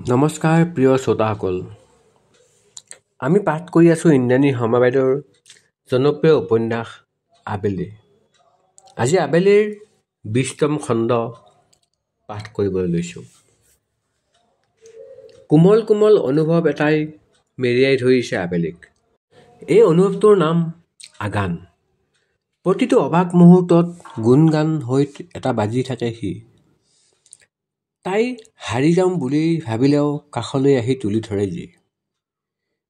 নমস্কাৰ প্ৰিয় শ্ৰোতাসকল, আমি পাঠ কৰি আছোঁ ইন্দ্ৰাণী শৰ্মা বাইদেউৰ জনপ্ৰিয় উপন্যাস আবেলি। আজি আবেলিৰ 20তম খণ্ড পাঠ কৰিবলৈ লৈছোঁ। কোমল কোমল অনুভৱ এটাই মেৰিয়াই ধৰিছে আবেলিক। এই অনুভৱটোৰ নাম আগান। প্ৰতিটো অবাক মুহূৰ্তত গুণগান হৈ এটা বাজি থাকে সি। তাই হাৰি যাম বুলি ভাবিলেও কাষলৈ আহি তুলি ধৰে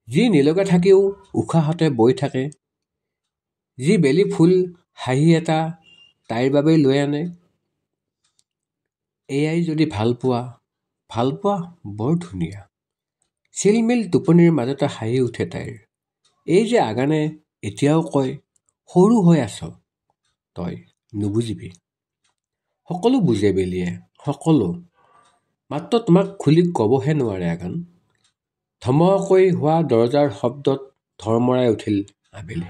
যি নিলগে থাকিও উশাহতে বৈ থাকে, যি বেলি ফুল হাঁহি এটা তাইৰ বাবেই লৈ আনে। এয়াই যদি ভাল পোৱা বৰ ধুনীয়া। চিলমিল টোপনিৰ মাজতে হাঁহি উঠে তাইৰ। এই যে আগানে এতিয়াও কয়, সৰু হৈ আছ তই, নুবুজিবি। সকলো বুজে বেলিয়ে, সকলো, মাত্ৰ তোমাক খুলি কবহে নোৱাৰে আগান। ধমকৈ হোৱা দৰজাৰ শব্দত ধৰমৰাই উঠিল আবেলি।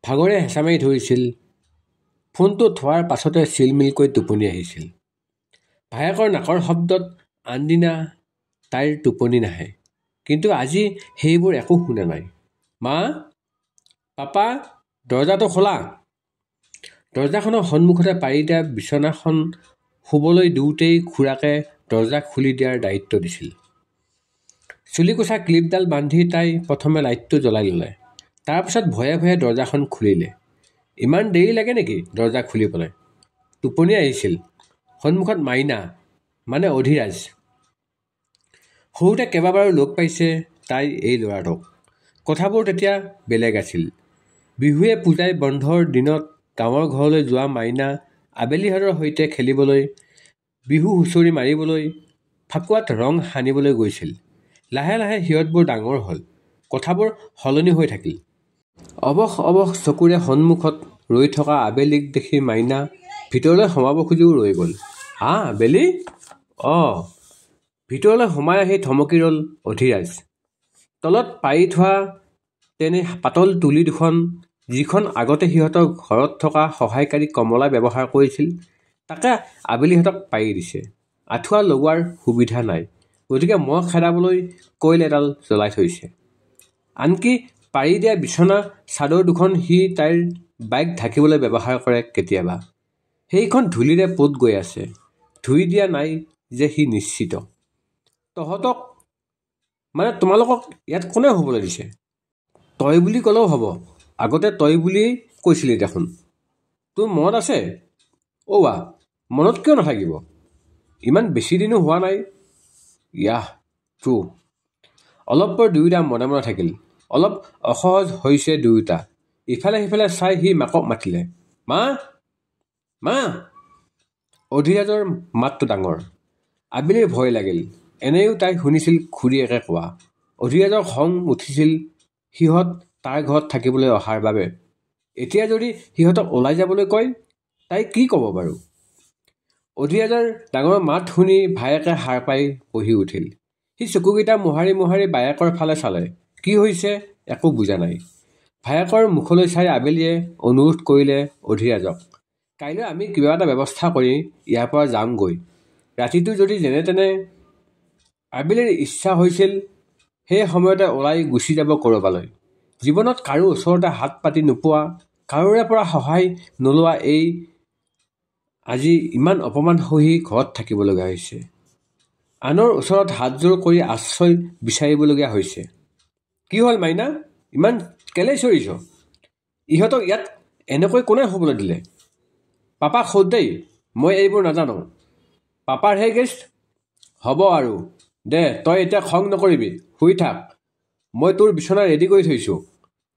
ভাগৰে হেঁচা মাৰি ধৰিছিল। ফোনটো থোৱাৰ পাছতে চিলমিলকৈ টোপনি আহিছিল। ভায়েকৰ নাকৰ শব্দত আনদিনা তাইৰ টোপনি নাহে, কিন্তু আজি সেইবোৰ একো শুনা নাই। মা, পাপা, দৰজাটো খোলা। দৰজাখনৰ সন্মুখতে পাৰি দিয়া বিচনাখন শুবলৈ দিওঁতেই খুৰাকে দৰজা খুলি দিয়াৰ দায়িত্ব দিছিল। চুলিকোছা ক্লিপডাল বান্ধি তাই প্ৰথমে লাইটটো জ্বলাই ল'লে। তাৰপিছত ভয়ে ভয়ে দৰজাখন খুলিলে। ইমান দেৰি লাগে নেকি দৰজা খুলিবলৈ? টোপনি আহিছিল। সন্মুখত মাইনা, মানে অধিৰাজ। সৰুতে কেইবাবাৰো লগ পাইছে তাই এই ল'ৰাটোক। কথাবোৰ তেতিয়া বেলেগ আছিল। বিহুৱে পূজাই বন্ধৰ দিনত গাঁৱৰ ঘৰলৈ যোৱা মাইনা আবেলিহঁতৰ সৈতে খেলিবলৈ, বিহু হুঁচৰি মাৰিবলৈ, ফাকুৱাত ৰং সানিবলৈ গৈছিল। লাহে লাহে সিহঁতবোৰ ডাঙৰ হ'ল। কথাবোৰ সলনি হৈ থাকিল। অৱস অৱস চকুৰে সন্মুখত ৰৈ থকা আবেলিক দেখি মাইনা ভিতৰলৈ সোমাব খুজিও ৰৈ গ'ল। আবেলি? ভিতৰলৈ সোমাই আহি থমকি ৰ'ল অধিৰাজ। তলত পাৰি থোৱা তেনে পাতল তুলি দুখন, যিখন আগতে সিহঁতৰ ঘৰত থকা সহায়কাৰী কমলাই ব্যৱহাৰ কৰিছিল, তাকে আবেলিহঁতক পাৰি দিছে। আঁঠুৱা লগোৱাৰ সুবিধা নাই, গতিকে মহ খেদাবলৈ কইল এডাল জ্বলাই থৈছে। আনকি পাৰি দিয়া বিছনা চাদৰ দুখন সি তাইৰ বাইক ঢাকিবলৈ ব্যৱহাৰ কৰে কেতিয়াবা। সেইখন ধূলিৰে পোত গৈ আছে। ধুই দিয়া নাই যে সি নিশ্চিত। তহঁতক, মানে তোমালোকক ইয়াত কোনে শুবলৈ দিছে? তই বুলি ক'লেও হ'ব। আগতে তই বুলিয়েই কৈছিলি দেখোন। তোৰ মনত আছে? মনত কিয় নাথাকিব? ইমান বেছি দিনো হোৱা নাই। Yeah true. অলপ পৰ দুয়োটা মনে মনে থাকিল। অলপ অসহজ হৈছে দুয়োটা। ইফালে সিফালে চাই সি মাকক মাতিলে, মা, মা। অধিৰাজৰ মাতটো ডাঙৰ। আবেলিৰ ভয় লাগিল। এনেও তাই শুনিছিল খুৰীয়েকে কোৱা। অধিৰাজৰ খং উঠিছিল সিহঁত তাৰ ঘৰত থাকিবলৈ অহাৰ বাবে। এতিয়া যদি সিহঁতক ওলাই যাবলৈ কয়, তাই কি ক'ব বাৰু? অধিৰাজৰ ডাঙৰ মাত শুনি ভায়েকে সাৰ পাই বহি উঠিল। সি চকুকেইটা মোহাৰি মোহাৰি বায়েকৰ ফালে চালে। কি হৈছে একো বুজা নাই। ভায়েকৰ মুখলৈ চাই আবেলিয়ে অনুৰোধ কৰিলে অধিৰাজক, কাইলৈ আমি কিবা এটা ব্যৱস্থা কৰি ইয়াৰ পৰা যামগৈ। ৰাতিটো যদি যেনে তেনে। আবেলিৰ ইচ্ছা হৈছিল সেই সময়তে ওলাই গুচি যাব ক'ৰবালৈ। জীৱনত কাৰো ওচৰতে হাত পাতি নোপোৱা, কাৰোৰে পৰা সহায় নোলোৱা এই আজি ইমান অপমান সহি ঘৰত থাকিবলগীয়া হৈছে। আনৰ ওচৰত হাতযোৰ কৰি আশ্ৰয় বিচাৰিবলগীয়া হৈছে। কি হ'ল মাইনা, ইমান কেলেই চিঞৰিছ? ইহঁতক ইয়াত এনেকৈ কোনে শুবলৈ দিলে? পাপাক সোধ দেই, মই এইবোৰ নাজানো। পাপাৰহে গেষ্ট। হ'ব আৰু দে, তই এতিয়া খং নকৰিবি, শুই থাক। মই তোৰ বিচনা ৰেডি কৰি থৈছোঁ।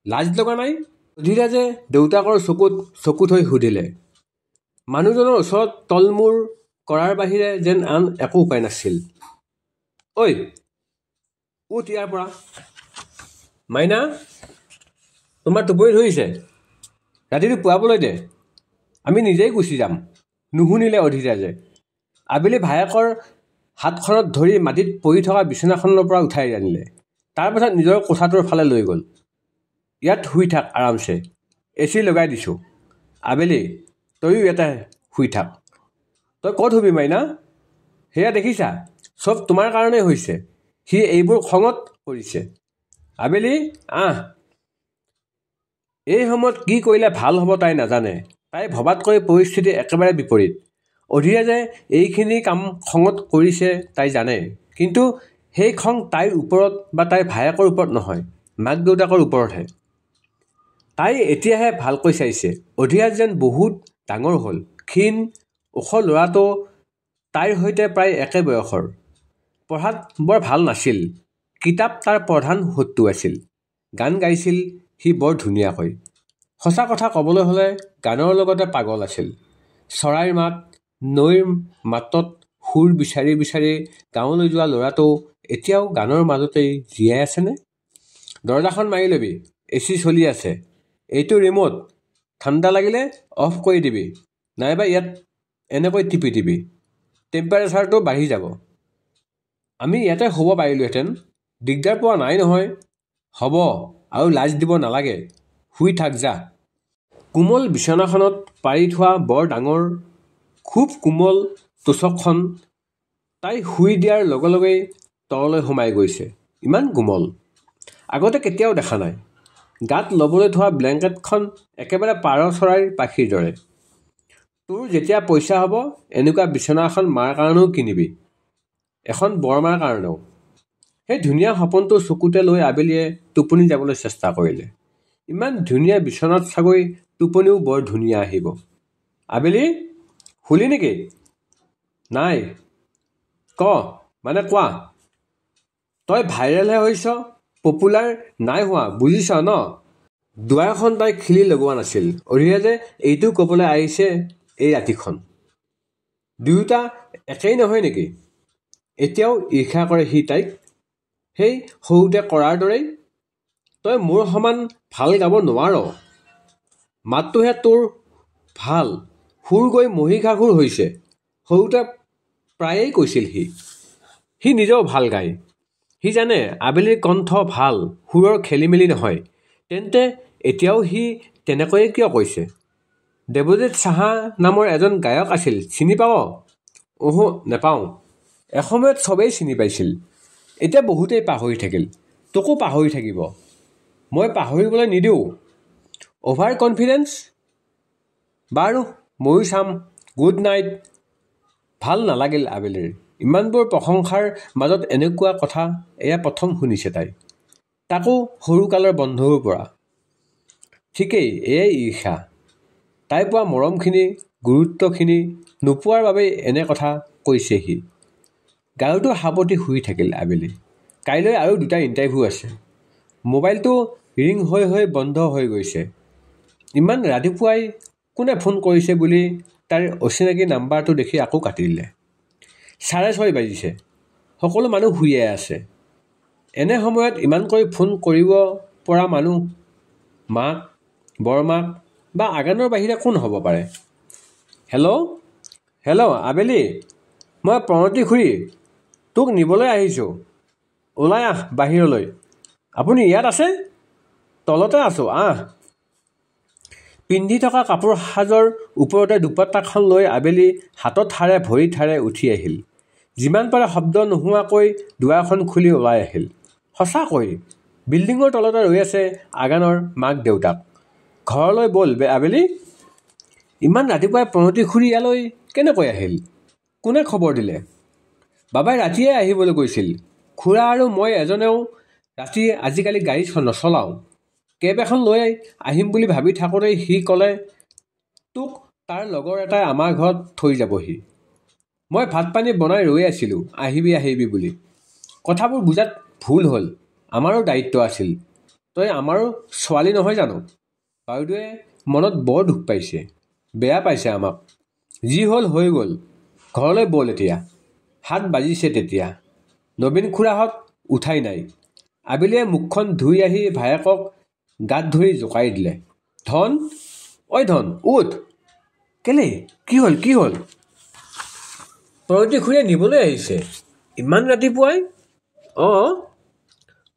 লাজ লগা নাই? অধিৰাজে দেউতাকৰ চকুত চকু থৈ সুধিলে। মানুহজনৰ ওচৰত তলমূৰ কৰাৰ বাহিৰে যেন আন একো উপায় নাছিল। উঠ ইয়াৰ পৰা। মাইনা, তোমাৰ টোপনি ধৰিছে? ৰাতিটো পুৱাবলৈ দে, আমি নিজেই গুচি যাম। নুশুনিলে অধিৰাজে। আবেলি ভায়েকৰ হাতখনত ধৰি মাটিত পৰি থকা বিচনাখনৰ পৰা উঠাই আনিলে। তাৰপাছত নিজৰ কোঠাটোৰ ফালে লৈ গ'ল। ইয়াত শুই থাক আৰামছে, AC লগাই দিছোঁ। আবেলি, তয়ো ইয়াতে শুই থাক। তই ক'ত শুবি মাইনা? সেয়া দেখিছা, চব তোমাৰ কাৰণেই হৈছে। সি এইবোৰ খঙত কৰিছে। আবেলি আহ। এই সময়ত কি কৰিলে ভাল হ'ব তাই নাজানে। তাই ভবাতকৈ পৰিস্থিতি একেবাৰে বিপৰীত। অধীৰাজে এইখিনি কাম খঙত কৰিছে তাই জানে, কিন্তু সেই খং তাইৰ ওপৰত বা তাইৰ ভায়েকৰ ওপৰত নহয়, মাক দেউতাকৰ ওপৰতহে। তাই এতিয়াহে ভালকৈ চাইছে। অধীৰাজ যেন বহুত ডাঙৰ হ'ল। ক্ষীণ ওখ ল'ৰাটো তাইৰ সৈতে প্ৰায় একে বয়সৰ। পঢ়াত বৰ ভাল নাছিল। কিতাপ তাৰ প্ৰধান শত্ৰু আছিল। গান গাইছিল সি বৰ ধুনীয়াকৈ। সঁচা কথা ক'বলৈ হ'লে গানৰ লগতে পাগল আছিল। চৰাইৰ মাত, নৈৰ মাতত সুৰ বিচাৰি বিচাৰি গাঁৱলৈ যোৱা ল'ৰাটো এতিয়াও গানৰ মাজতেই জীয়াই আছেনে? দৰজাখন মাৰি ল'বি, এচি চলি আছে। এইটো ৰিম'ট, ঠাণ্ডা লাগিলে অফ কৰি দিবি, নাইবা ইয়াত এনেকৈ টিপি দিবি, টেম্পাৰেচাৰটো বাঢ়ি যাব। আমি ইয়াতে শুব পাৰিলোহেঁতেন, দিগদাৰ পোৱা নাই নহয়। হ'ব, আৰু লাজ দিব নালাগে, শুই থাক যা। কোমল বিচনাখনত পাৰি থোৱা বৰ ডাঙৰ খুব কোমল তোচকখন তাই শুই দিয়াৰ লগে লগেই তললৈ সোমাই গৈছে। ইমান কোমল, আগতে কেতিয়াও দেখা নাই। গাত ল'বলৈ থোৱা ব্লেংকেটখন একেবাৰে পাৰ চৰাইৰ পাখিৰ দৰে। তোৰ যেতিয়া পইচা হ'ব এনেকুৱা বিচনা এখন মাৰ কাৰণেও কিনিবি, এখন বৰমাৰ কাৰণেও। সেই ধুনীয়া সপোনটো চকুতে লৈ আবেলিয়ে টোপনি যাবলৈ চেষ্টা কৰিলে। ইমান ধুনীয়া বিচনাত চাগৈ টোপনিও বৰ ধুনীয়া আহিব। আবেলি শুলি নেকি? নাই। মানে কোৱা। তই ভাইৰেলহে হৈছ, পপুলাৰ নাই হোৱা, বুজিছ ন? দুৱাৰখন তাই খিলি লগোৱা নাছিল। অধীৰাজে এইটো ক'বলৈ আহিছে এই ৰাতিখন। দুয়োটা একেই নহয় নেকি? এতিয়াও ঈৰ্ষা কৰে সি তাইক, সেই সৰুতে কৰাৰ দৰেই। তই মোৰ সমান ভাল গাব নোৱাৰ। মাতটোহে তোৰ ভাল, সুৰ গৈ মহীশাসুৰ হৈছে। সৰুতে প্ৰায়েই কৈছিল সি নিজেও ভাল গায়। সি জানে আবেলিৰ কণ্ঠ ভাল, সুৰৰ খেলিমেলি নহয়। তেন্তে এতিয়াও সি তেনেকৈয়ে কিয় কৈছে? দেৱজিৎ সাহা নামৰ এজন গায়ক আছিল, চিনি পাৱ? নেপাওঁ। এসময়ত চবেই চিনি পাইছিল, এতিয়া বহুতেই পাহৰি থাকিল। তোকো পাহৰি থাকিব, মই পাহৰিবলৈ নিদিওঁ। Over confidence? বাৰু ময়ো চাম। Good night. ভাল নালাগিল আবেলিৰ। ইমানবোৰ প্ৰশংসাৰ মাজত এনেকুৱা কথা এয়া প্ৰথম শুনিছে তাই, তাকো সৰুকালৰ বন্ধুৰ পৰা। ঠিকেই, এয়াই ঈৰ্ষা। তাই পোৱা মৰমখিনি, গুৰুত্বখিনি নোপোৱাৰ বাবেই এনে কথা কৈছে সি। গাৰুটো সাৱটি শুই থাকিল আবেলি। কাইলৈ আৰু 2টা ইণ্টাৰভিউ আছে। মোবাইলটো ৰিং হৈ হৈ বন্ধ হৈ গৈছে। ইমান ৰাতিপুৱাই কোনে ফোন কৰিছে বুলি তাইৰ অচিনাকি নাম্বাৰটো দেখি আকৌ কাটি দিলে। 6:30 বাজিছে। সকলো মানুহ শুইয়ে আছে। এনে সময়ত ইমানকৈ ফোন কৰিব পৰা মানুহ মাক, বৰমাক বা আগানৰ বাহিৰে কোন হ'ব পাৰে? হেল্ল' আবেলি, মই প্ৰণতি খুৰী, তোক নিবলৈ আহিছোঁ। ওলাই আহ বাহিৰলৈ। আপুনি ইয়াত আছে? তলতে আছোঁ, আহ। পিন্ধি থকা কাপোৰ সাজৰ ওপৰতে দুপট্টাখন লৈ আবেলি হাতত হাৰে ভৰিত হাৰে উঠি আহিল। যিমান পাৰে শব্দ নোহোৱাকৈ দুৱাৰখন খুলি ওলাই আহিল। সঁচাকৈ বিল্ডিঙৰ তলতে ৰৈ আছে আগানৰ মাক দেউতাক। ঘৰলৈ ব'ল আবেলি। ইমান ৰাতিপুৱাই প্ৰণতি খুৰী ইয়ালৈ কেনেকৈ আহিল? কোনে খবৰ দিলে? বাবাই ৰাতিয়ে আহিবলৈ কৈছিল। খুৰা আৰু মই এজনেও ৰাতি আজিকালি গাড়ী নচলাওঁ। কেব এখন লৈ আহিম বুলি ভাবি থাকোঁতেই সি ক'লে তোক তাৰ লগৰ এটাই আমাৰ ঘৰত থৈ যাবহি। মই ভাত পানী বনাই ৰৈ আছিলোঁ আহিবি বুলি। কথাবোৰ বুজাত ভুল হ'ল, আমাৰো দায়িত্ব আছিল। তই আমাৰো ছোৱালী নহয় জানো? বাইদেৱে মনত বৰ দুখ পাইছে, বেয়া পাইছে আমাক। যি হ'ল হৈ গ'ল, ঘৰলৈ ব'ল এতিয়া। 7 বাজিছে তেতিয়া। নবীন খুৰাহঁত উঠাই নাই। আবেলিয়ে মুখখন ধুই আহি ভায়েকক গাত ধৰি জোকাই দিলে। ধন, ঐ ধন, উঠ। কেলে? কি হ'ল? প্ৰণতি খুৰীয়ে নিবলৈ আহিছে ইমান ৰাতিপুৱাই?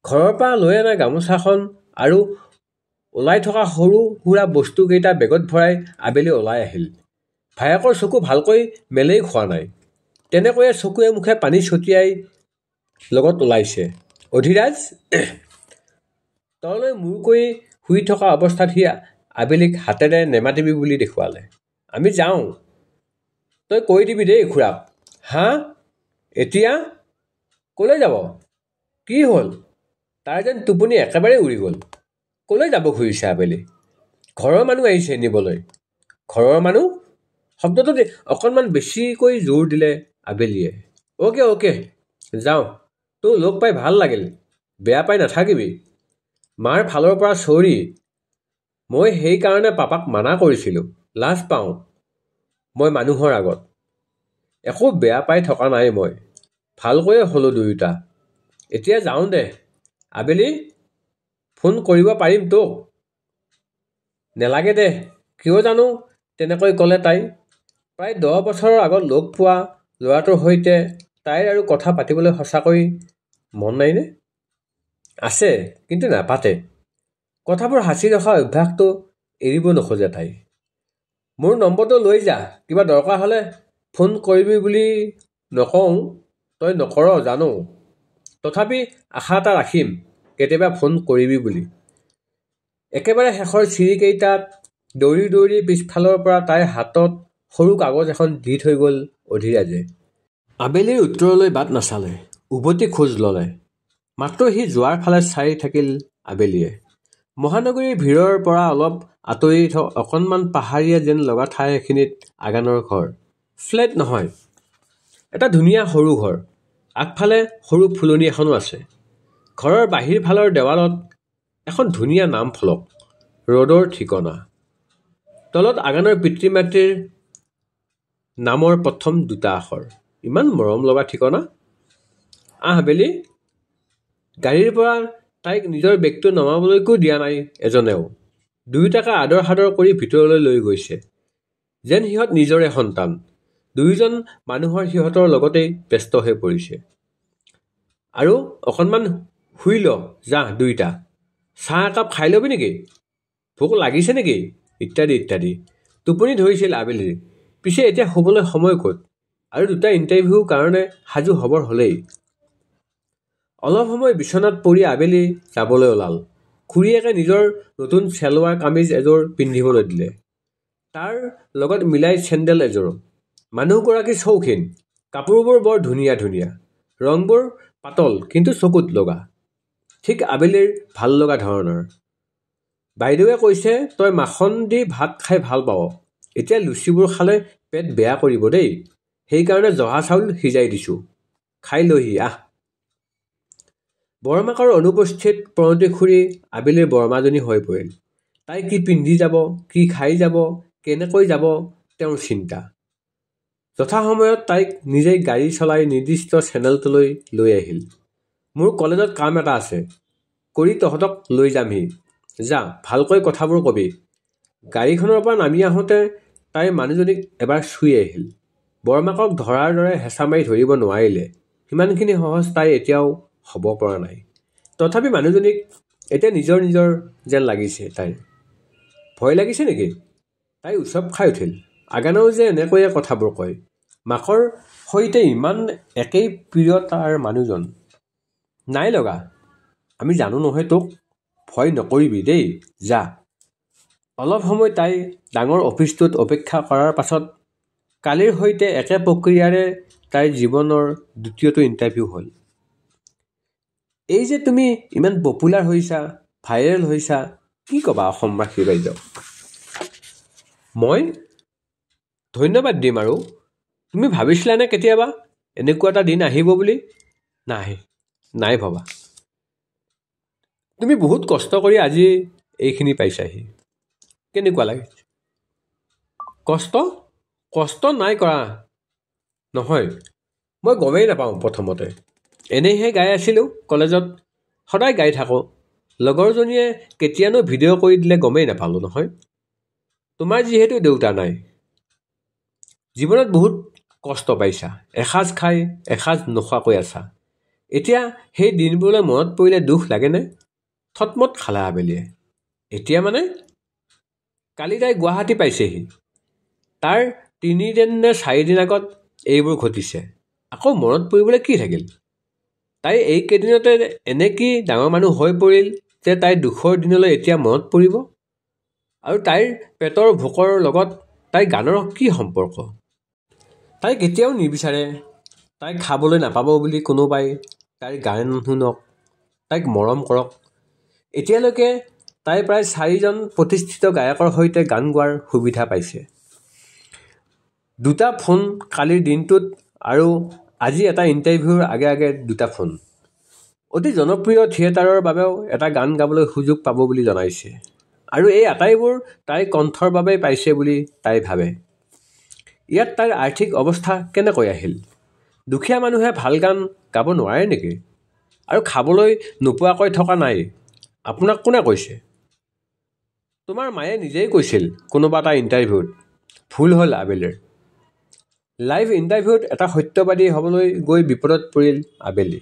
ঘৰৰ পৰা লৈ অনা গামোচাখন আৰু ওলাই থকা সৰু সুৰা বস্তুকেইটা বেগত ভৰাই আবেলি ওলাই আহিল। ভায়েকৰ চকু ভালকৈ মেলেই খোৱা নাই। তেনেকৈয়ে চকুৱে মুখে পানী ছটিয়াই লগত ওলাইছে। অধিৰাজ তললৈ মূৰ কৰি শুই থকা অৱস্থাত সি আবেলিক হাতেৰে নেমাতিবি বুলি দেখুৱালে। আমি যাওঁ, তই কৈ দিবি দেই খুৰাক। হা, এতিয়া কলৈ যাব? কি হ'ল? তাৰ যেন টোপনি একেবাৰে উৰি গ'ল। কলৈ যাব খুজিছে আবেলি? ঘৰৰ মানুহ আহিছে নিবলৈ। ঘৰৰ মানুহ? শব্দটোত অকণমান বেছিকৈ জোৰ দিলে আবেলিয়ে। অ'কে অ'কে, যাওঁ। তোৰ লগ পাই ভাল লাগিল, বেয়া পাই নাথাকিবি। মাৰ ফালৰ পৰা চৰি। মই সেইকাৰণে পাপাক মানা কৰিছিলোঁ। লাজ পাওঁ মই মানুহৰ আগত। একো বেয়া পাই থকা নাই মই। ভালকৈয়ে হ'লো দুয়োটা। এতিয়া যাওঁ দে। আবেলি ফোন কৰিব পাৰিম তোক? নেলাগে দে। কিয় জানো তেনেকৈ ক'লে তাই। প্ৰায় 10 বছৰৰ আগত লগ পোৱা ল'ৰাটোৰ সৈতে তাইৰ আৰু কথা পাতিবলৈ সঁচাকৈ মন নাইনে? আছে, কিন্তু নাপাতে। কথাবোৰ সাঁচি ৰখা অভ্যাসটো এৰিব নোখোজে তাই। মোৰ নম্বৰটো লৈ যা, কিবা দৰকাৰ হ'লে ফোন কৰিবি বুলি নকওঁ, তই নকৰ জানো। তথাপি আশা এটা ৰাখিম কেতিয়াবা ফোন কৰিবি বুলি। একেবাৰে শেষৰ চিৰিকেইটাত দৌৰি দৌৰি পিছফালৰ পৰা তাইৰ হাতত সৰু কাগজ এখন দি থৈ গ'ল অধিৰাজে। আবেলিৰ উত্তৰলৈ বাট নাচালে, উভতি খোজ ল'লে। মাত্ৰ সি যোৱাৰ ফালে চাই থাকিল আবেলিয়ে। মহানগৰীৰ ভিৰৰ পৰা অলপ আঁতৰি অকণমান পাহাৰীয়া যেন লগা ঠাই এখিনিত আগানৰ ঘৰ। ফ্লেট নহয়, এটা ধুনীয়া সৰু ঘৰ। আগফালে সৰু ফুলনি এখনো আছে। ঘৰৰ বাহিৰ ফালৰ দেৱালত এখন ধুনীয়া নাম ফলক, ৰ'দৰ ঠিকনা। তলত আগানৰ পিতৃ মাতৃৰ নামৰ প্ৰথম 2টা আখৰ। ইমান মৰম লগা ঠিকনা। আহ বেলি। গাড়ীৰ পৰা তাইক নিজৰ বেগটো নমাবলৈকো দিয়া নাই এজনেও। দুয়োটাকে আদৰ সাদৰ কৰি ভিতৰলৈ লৈ গৈছে, যেন সিহঁত নিজৰে সন্তান। দুয়োজন মানুহৰ সিহঁতৰ লগতেই ব্যস্ত হৈ পৰিছে। আৰু অকণমান শুই ল যা দুইটা। চাহ একাপ খাই ল'বি নেকি? ভোক লাগিছে নেকি? ইত্যাদি ইত্যাদি। টোপনি ধৰিছিল আবেলিৰ। পিছে এতিয়া শুবলৈ সময় ক'ত? আৰু 2টা ইণ্টাৰভিউৰ কাৰণে সাজু হ'বৰ হ'লেই। অলপ সময় বিচনাত পৰি আবেলি যাবলৈ ওলাল। খুৰীয়েকে নিজৰ নতুন চেলোৱাৰ কামিজ এযোৰ পিন্ধিবলৈ দিলে। তাৰ লগত মিলাই চেণ্ডেল এযোৰো। মানুহগৰাকী চৌখিন। কাপোৰবোৰ বৰ ধুনীয়া ধুনীয়া। ৰংবোৰ পাতল কিন্তু চকুত লগা। ঠিক আবেলিৰ ভাল লগা ধৰণৰ। বাইদেৱে কৈছে তই মাখন দি ভাত খাই ভাল পাৱ। এতিয়া লুচিবোৰ খালে পেট বেয়া কৰিব দেই। সেইকাৰণে জহা চাউল সিজাই দিছোঁ, খাই লহি আহ। বৰমাকৰ অনুপস্থিত প্ৰণতি খুৰী আবেলিৰ বৰমাজনী হৈ পৰিল। তাই কি পিন্ধি যাব, কি খাই যাব, কেনেকৈ যাব তেওঁৰ চিন্তা। যথাসময়ত তাইক নিজেই গাড়ী চলাই নিৰ্দিষ্ট চেনেলটোলৈ লৈ আহিল। মোৰ কলেজত কাম এটা আছে, কৰি তহঁতক লৈ যামহি। যা, ভালকৈ কথাবোৰ কবি। গাড়ীখনৰ পৰা নামি আহোঁতে তাইৰ মানুহজনীক এবাৰ চুই আহিল। বৰমাকক ধৰাৰ দৰে হেঁচা মাৰি ধৰিব নোৱাৰিলে। সিমানখিনি সহজ তাই এতিয়াও হ'ব পৰা নাই। তথাপি মানুহজনীক এতিয়া নিজৰ নিজৰ যেন লাগিছে তাইৰ। ভয় লাগিছে নেকি? তাই উচপ খাই উঠিল। আগানেও যে এনেকৈয়ে কথাবোৰ কয়। মাকৰ সৈতে ইমান একেই প্ৰিয় তাৰ মানুহজন। নাই লগা। আমি জানো নহয় তোক। ভয় নকৰিবি দেই, যা। অলপ সময় তাই ডাঙৰ অফিচটোত অপেক্ষা কৰাৰ পাছত কালিৰ সৈতে একে প্ৰক্ৰিয়াৰে তাইৰ জীৱনৰ 2য়টো ইণ্টাৰভিউ হ'ল। এই যে তুমি ইমান পপুলাৰ হৈছা, ভাইৰেল হৈছা, কি ক'বা অসমবাসীৰ ৰাইজক? মই ধন্যবাদ দিম। আৰু তুমি ভাবিছিলানে কেতিয়াবা এনেকুৱা এটা দিন আহিব বুলি? নাই ভবা। তুমি বহুত কষ্ট কৰি আজি এইখিনি পাইছাহি। কেনেকুৱা লাগে? কষ্ট নাই কৰা নহয়। মই গমেই নাপাওঁ প্ৰথমতে। এনেইহে গাই আছিলোঁ কলেজত। সদায় গাই থাকোঁ। লগৰজনীয়ে কেতিয়ানো ভিডিঅ' কৰি দিলে গমেই নাপালোঁ নহয়। তোমাৰ যিহেতু দেউতা নাই। জীৱনত বহুত কষ্ট পাইছা। এসাঁজ খাই এসাঁজ নোখোৱাকৈ আছা। এতিয়া সেই দিনবোৰলৈ মনত পৰিলে দুখ লাগেনে? থতমত খালে আবেলিয়ে। এতিয়া মানে? কালি তাই গুৱাহাটী পাইছেহি। তাৰ 3 দিন নে 4 দিন আগত এইবোৰ ঘটিছে। আকৌ মনত পৰিবলৈ কি থাকিল? তাই এইকেইদিনতে এনে কি ডাঙৰ মানুহ হৈ পৰিল যে তাইৰ দুখৰ দিনলৈ এতিয়া মনত পৰিব? আৰু তাইৰ পেটৰ ভোকৰ লগত তাইৰ গানৰ কি সম্পৰ্ক? তাই কেতিয়াও নিবিচাৰে তাইক খাবলৈ নাপাব বুলি কোনোবাই তাইৰ গান শুনক, তাইক মৰম কৰক। এতিয়ালৈকে তাই প্ৰায় 4জন প্ৰতিষ্ঠিত গায়কৰ সৈতে গান গোৱাৰ সুবিধা পাইছে। 2টা ফোন কালিৰ দিনটোত আৰু আজি এটা ইণ্টাৰভিউৰ আগে আগে 2টা ফোন। অতি জনপ্ৰিয় থিয়েটাৰৰ বাবেও এটা গান গাবলৈ সুযোগ পাব বুলি জনাইছে। আৰু এই আটাইবোৰ তাইৰ কণ্ঠৰ বাবেই পাইছে বুলি তাই ভাবে। ইয়াত তাইৰ আৰ্থিক অৱস্থা কেনেকৈ আহিল? দুখীয়া মানুহে ভাল গান গাব নোৱাৰে নেকি? আৰু খাবলৈ নোপোৱাকৈ থকা নাই, আপোনাক কোনে কৈছে? তোমাৰ মায়ে নিজেই কৈছিল কোনোবা এটা ইণ্টাৰভিউত, ভুল হ'ল আবেলিৰ। লাইভ ইণ্টাৰভিউত এটা সত্যবাদী হ'বলৈ গৈ বিপদত পৰিল আবেলি।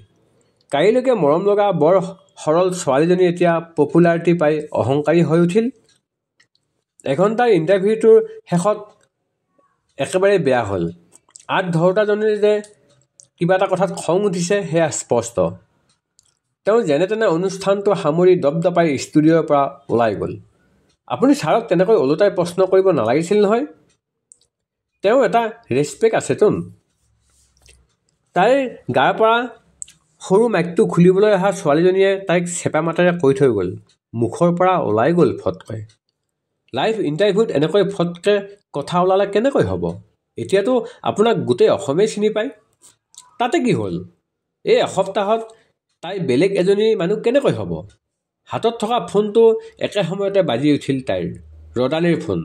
কাইলৈকে মৰম লগা বৰ সৰল ছোৱালীজনী এতিয়া পপুলাৰিটি পাই অহংকাৰী হৈ উঠিল। এঘণ্টাৰ ইণ্টাৰভিউটোৰ শেষত একেবাৰে বেয়া হ'ল। আঁত ধৰোঁতাজনীৰ যে কিবা এটা কথাত খং উঠিছে সেয়া স্পষ্ট। তেওঁ যেনে তেনে অনুষ্ঠানটো সামৰি দপদপাই ষ্টুডিঅ'ৰ পৰা ওলাই গ'ল। আপুনি ছাৰক তেনেকৈ ওলোটাই প্ৰশ্ন কৰিব নালাগিছিল নহয়। তেওঁ এটা ৰেচপেক্ট আছেতোন। তাইৰ গাৰ পৰা সৰু মাইকটো খুলিবলৈ অহা ছোৱালীজনীয়ে তাইক চেপা মাতেৰে কৈ থৈ গ'ল, মুখৰ পৰা ওলাই গ'ল ফটকৈ। লাইভ ইণ্টাৰভিউত এনেকৈ ফটকৈ কথা ওলালে কেনেকৈ হ'ব? এতিয়াতো আপোনাক গোটেই অসমেই চিনি পায়। তাতে কি হ'ল? এই এসপ্তাহত তাই বেলেগ এজনী মানুহ কেনেকৈ হ'ব? হাতত থকা ফোনটো একে সময়তে বাজি উঠিল তাইৰ, ৰদালিৰ ফোন।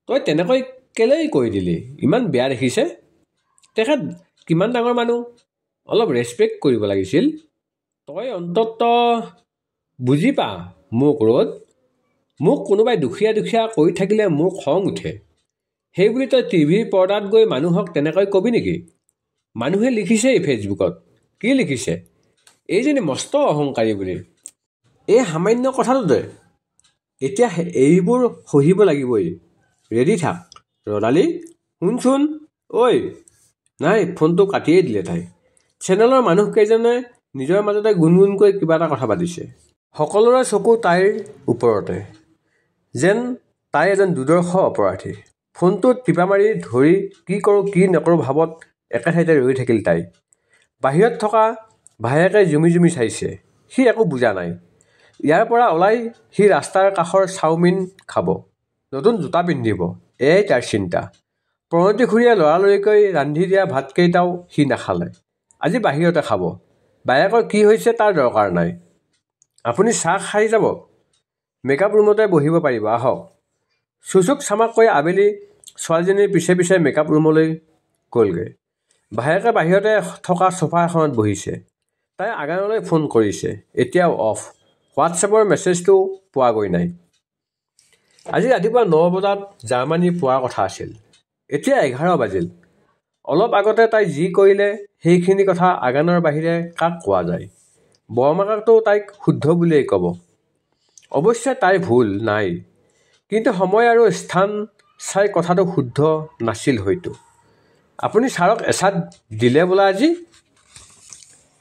তই তেনেকৈ কেলেই কৈ দিলি? ইমান বেয়া দেখিছে। তেখেত কিমান ডাঙৰ মানুহ, অলপ ৰেচপেক্ট কৰিব লাগিছিল। তই অন্তত বুজি পা মোক ৰ'দ। মোক কোনোবাই দুখীয়া দুখীয়া কৈ থাকিলে মোৰ খং উঠে। সেইবুলি তই টিভিৰ পৰ্দাত গৈ মানুহক তেনেকৈ কবি নেকি? মানুহে লিখিছেই ফেচবুকত। কি লিখিছে? এইজনী মস্ত অহংকাৰী বুলি। এই সামান্য কথাটোতে এতিয়া এইবোৰ সহিব লাগিবই। ৰেডি থাক ৰদালি। শুনচোন ঐ। নাই, ফোনটো কাটিয়েই দিলে তাই। চেনেলৰ মানুহকেইজনে নিজৰ মাজতে গুণগুণকৈ কিবা এটা কথা পাতিছে। সকলোৰে চকু তাইৰ ওপৰতে, যেন তাই এজন দুৰ্দৰ্শ অপৰাধী। ফোনটোত টিপা মাৰি ধৰি কি কৰোঁ কি নকৰোঁ ভাবত একে ঠাইতে ৰৈ থাকিল তাই। বাহিৰত থকা ভায়েকে জুমি জুমি চাইছে। সি একো বুজা নাই। ইয়াৰ পৰা ওলাই সি ৰাস্তাৰ কাষৰ চাওমিন খাব, নতুন জোতা পিন্ধিব, এয়াই তাৰ চিন্তা। প্ৰণতি খুৰীয়ে লৰালৰিকৈ ৰান্ধি দিয়া ভাতকেইটাও সি নাখালে। আজি বাহিৰতে খাব। বায়েকৰ কি হৈছে তাৰ দৰকাৰ নাই। আপুনি চাহ খাই যাব? মেকআপ ৰুমতে বহিব পাৰিব, আহক। চুচুক চামাককৈ আবেলি ছোৱালীজনীৰ পিছে পিছে মেকআপ ৰুমলৈ গ'লগৈ। ভায়েকে বাহিৰতে থকা চোফা এখনত বহিছে। তাই আগানলৈ ফোন কৰিছে, এতিয়াও অফ। হোৱাটছএপৰ মেছেজটো পোৱাগৈ নাই। আজি ৰাতিপুৱা 9 বজাত জাৰ্মানী পোৱাৰ কথা আছিল। এতিয়া 11 বাজিল। অলপ আগতে তাই যি কৰিলে সেইখিনি কথা আগানৰ বাহিৰে কাক কোৱা যায়? বৰমাকতো তাইক শুদ্ধ বুলিয়েই ক'ব। অৱশ্যে তাইৰ ভুল নাই, কিন্তু সময় আৰু স্থান চাই কথাটো শুদ্ধ নাছিল হয়তো। আপুনি ছাৰক এচাট দিলে বোলা আজি?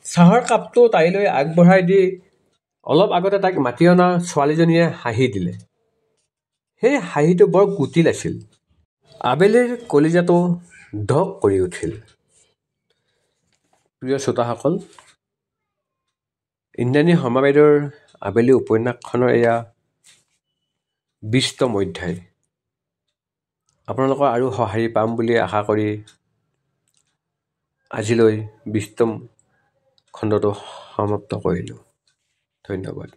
চাহৰ কাপটো তাইলৈ আগবঢ়াই দি অলপ আগতে তাইক মাতি অনা ছোৱালীজনীয়ে হাঁহি দিলে। সেই হাঁহিটো বৰ কুটিল আছিল। আবেলিৰ কলিজাটো ঢক কৰি উঠিল। প্ৰিয় শ্ৰোতাসকল, ইন্দ্ৰাণী শৰ্মা বাইদেউৰ আবেলি উপন্যাসখনৰ এয়া 20তম অধ্যায়। আপোনালোকৰ আৰু সঁহাৰি পাম বুলি আশা কৰি আজিলৈ 20তম খণ্ডটো সমাপ্ত কৰিলোঁ। ধন্যবাদ।